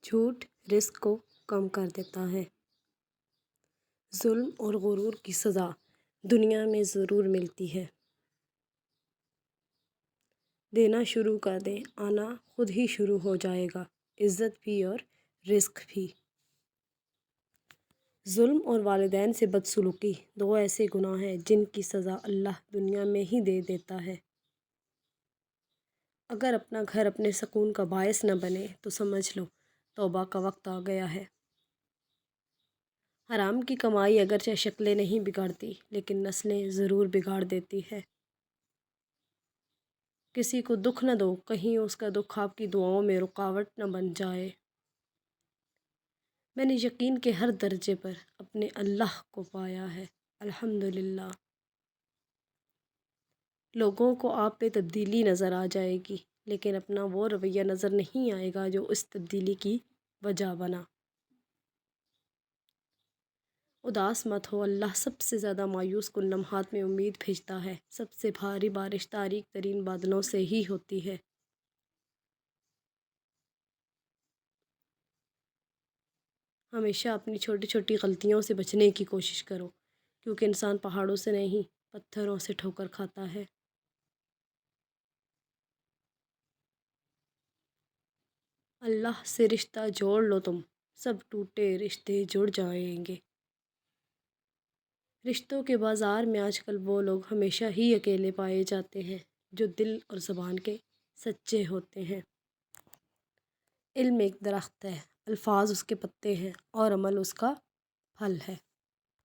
جھوٹ رزق کو کم کر دیتا ہے۔ ظلم اور غرور کی سزا دنیا میں ضرور ملتی ہے۔ دینا شروع کر دیں، آنا خود ہی شروع ہو جائے گا، عزت بھی اور رزق بھی۔ ظلم اور والدین سے بدسلوکی دو ایسے گناہ ہیں جن کی سزا اللہ دنیا میں ہی دے دیتا ہے۔ اگر اپنا گھر اپنے سکون کا باعث نہ بنے تو سمجھ لو توبہ کا وقت آ گیا ہے۔ حرام کی کمائی اگرچہ شکلیں نہیں بگاڑتی لیکن نسلیں ضرور بگاڑ دیتی ہے۔ کسی کو دکھ نہ دو، کہیں اس کا دکھ آپ کی دعاؤں میں رکاوٹ نہ بن جائے۔ میں نے یقین کے ہر درجے پر اپنے اللہ کو پایا ہے، الحمدللہ۔ لوگوں کو آپ پہ تبدیلی نظر آ جائے گی لیکن اپنا وہ رویہ نظر نہیں آئے گا جو اس تبدیلی کی وجہ بنا۔ اداس مت ہو، اللہ سب سے زیادہ مایوس کن لمحات میں امید بھیجتا ہے۔ سب سے بھاری بارش تاریک ترین بادلوں سے ہی ہوتی ہے۔ ہمیشہ اپنی چھوٹی چھوٹی غلطیوں سے بچنے کی کوشش کرو کیونکہ انسان پہاڑوں سے نہیں پتھروں سے ٹھوکر کھاتا ہے۔ اللہ سے رشتہ جوڑ لو، تم سب ٹوٹے رشتے جڑ جائیں گے۔ رشتوں کے بازار میں آج کل وہ لوگ ہمیشہ ہی اکیلے پائے جاتے ہیں جو دل اور زبان کے سچے ہوتے ہیں۔ علم ایک درخت ہے، الفاظ اس کے پتے ہیں اور عمل اس کا پھل ہے۔